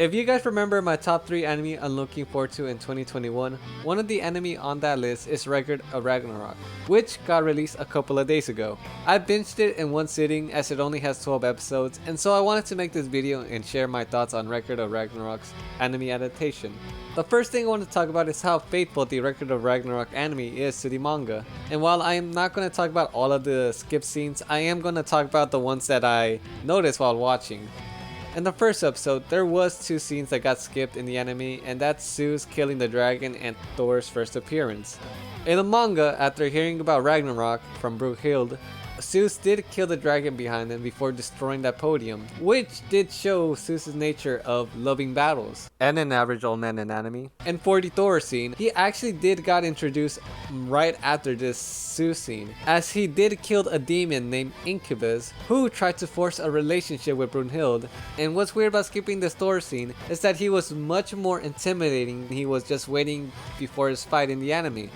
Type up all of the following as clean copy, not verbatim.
If you guys remember my top 3 anime I'm looking forward to in 2021, one of the anime on that list is Record of Ragnarok, which got released a couple of days ago. I binged it in one sitting as it only has 12 episodes, and so I wanted to make this video and share my thoughts on Record of Ragnarok's anime adaptation. The first thing I want to talk about is how faithful the Record of Ragnarok anime is to the manga. And while I am not going to talk about all of the skip scenes, I am going to talk about the ones that I noticed while watching. In the first episode, there was 2 scenes that got skipped in the anime, and that's Zeus killing the dragon and Thor's first appearance. In the manga, after hearing about Ragnarok from Brunhild, Zeus did kill the dragon behind him before destroying that podium, which did show Zeus' nature of loving battles and an average old man in anime. And for the Thor scene, he actually did got introduced right after this Zeus scene, as he did kill a demon named Incubus who tried to force a relationship with Brunhild. And what's weird about skipping this Thor scene is that he was much more intimidating than he was just waiting before his fight in the anime.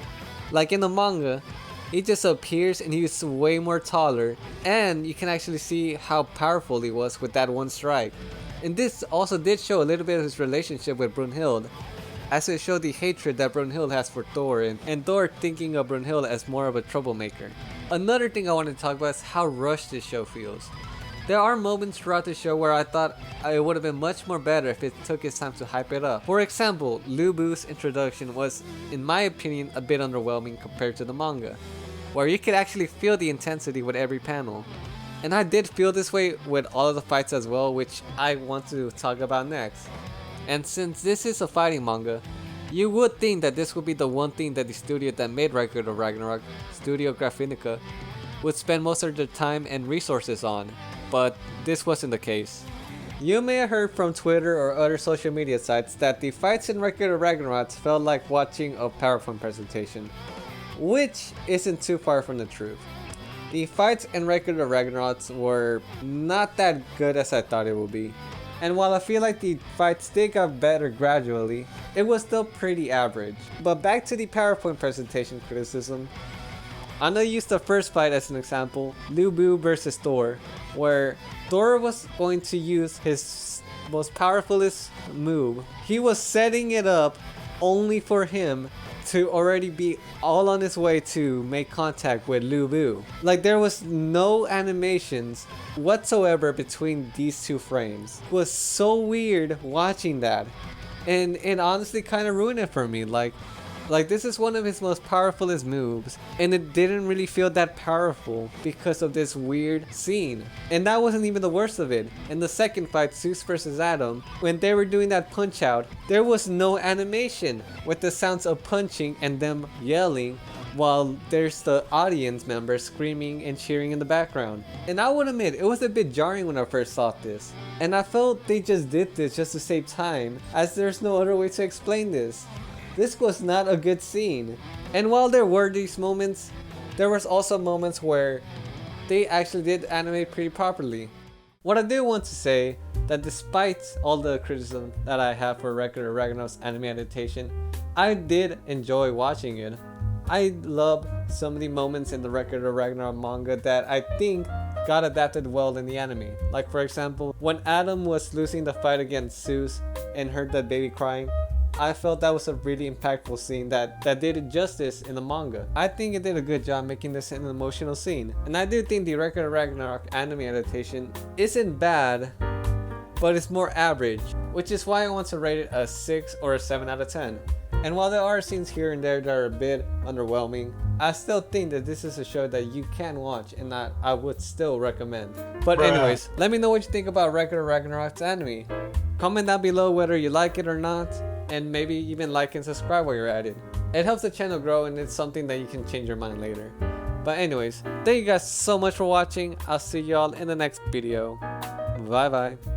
Like in the manga, he just appears and he's way more taller, and you can actually see how powerful he was with that one strike. And this also did show a little bit of his relationship with Brunhild, as it showed the hatred that Brunhild has for Thor, and Thor thinking of Brunhild as more of a troublemaker. Another thing I want to talk about is how rushed this show feels. There are moments throughout the show where I thought it would have been much more better if it took its time to hype it up. For example, Lu Bu's introduction was, in my opinion, a bit underwhelming compared to the manga, where you could actually feel the intensity with every panel. And I did feel this way with all of the fights as well, which I want to talk about next. And since this is a fighting manga, you would think that this would be the one thing that the studio that made Record of Ragnarok, Studio Graphinica, would spend most of their time and resources on, but this wasn't the case. You may have heard from Twitter or other social media sites that the fights in Record of Ragnarok felt like watching a PowerPoint presentation, which isn't too far from the truth. The fights in Record of Ragnarok were not that good as I thought it would be. And while I feel like the fights did get better gradually, it was still pretty average. But back to the PowerPoint presentation criticism. I'm gonna use the first fight as an example, Lu Bu versus Thor, where Thor was going to use his most powerfulest move. He was setting it up only for him to already be all on his way to make contact with Lu Bu. Like, there was no animations whatsoever between these 2 frames. It was so weird watching that, and it honestly kind of ruined it for me. Like this is one of his most powerfulest moves, and it didn't really feel that powerful because of this weird scene. And that wasn't even the worst of it. In the second fight, Zeus versus Adam, when they were doing that punch out, there was no animation with the sounds of punching and them yelling, while there's the audience members screaming and cheering in the background. And I would admit, it was a bit jarring when I first saw this. And I felt they just did this just to save time, as there's no other way to explain this. This was not a good scene. And while there were these moments, there was also moments where they actually did animate pretty properly. What I do want to say, that despite all the criticism that I have for Record of Ragnarok's anime adaptation, I did enjoy watching it. I love some of the moments in the Record of Ragnarok manga that I think got adapted well in the anime. Like, for example, when Adam was losing the fight against Zeus and heard that baby crying, I felt that was a really impactful scene that did justice in the manga. I think it did a good job making this an emotional scene. And I do think the Record of Ragnarok anime adaptation isn't bad, but it's more average, which is why I want to rate it a 6 or a 7 out of 10. And while there are scenes here and there that are a bit underwhelming, I still think that this is a show that you can watch and that I would still recommend. But anyways, let me know what you think about Record of Ragnarok's anime. Comment down below whether you like it or not, and maybe even like and subscribe while you're at it. It helps the channel grow, and it's something that you can change your mind later. But anyways, thank you guys so much for watching. I'll see y'all in the next video. Bye bye.